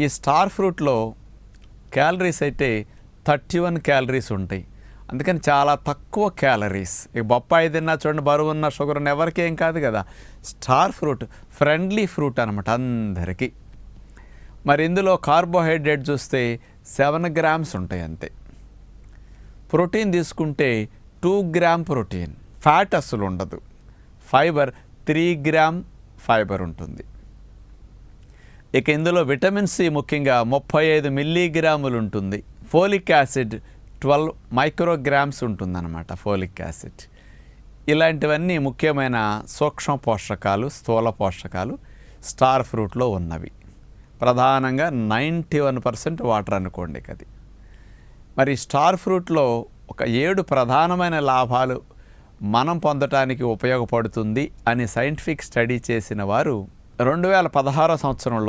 ఈ star ఫ్రూట్లో calories అయితే 31 calories ఉంటాయి. అందుకని చాలా తక్కువ క్యాలరీస్. ఇక బొప్పాయి తిన్నా చూడండి, బరువు ఉన్న షుగర్ ఉన్న ఎవరికి ఏం కాదు కదా. స్టార్ ఫ్రూట్ ఫ్రెండ్లీ ఫ్రూట్ అనమాట అందరికీ. మరి ఇందులో కార్బోహైడ్రేట్ చూస్తే 7 గ్రామ్స్ ఉంటాయి అంతే. ప్రోటీన్ తీసుకుంటే 2 గ్రామ్ ప్రోటీన్, ఫ్యాట్ అస్సలు ఉండదు. ఫైబర్ 3 గ్రామ్ ఫైబర్ ఉంటుంది. ఇక ఇందులో విటమిన్ సి ముఖ్యంగా 35 మిల్లీగ్రాములు ఉంటుంది. ఫోలిక్ యాసిడ్ 12 మైక్రోగ్రామ్స్ ఉంటుందన్నమాట. ఫోలిక్ యాసిడ్ ఇలాంటివన్నీ ముఖ్యమైన సూక్ష్మ పోషకాలు, స్థూల పోషకాలు స్టార్ ఫ్రూట్లో ఉన్నవి. ప్రధానంగా 91% వాటర్ అనుకోండి అది. మరి స్టార్ ఫ్రూట్లో ఒక 7 ప్రధానమైన లాభాలు మనం పొందటానికి ఉపయోగపడుతుంది అని సైంటిఫిక్ స్టడీ చేసిన వారు 2016 సంవత్సరంలో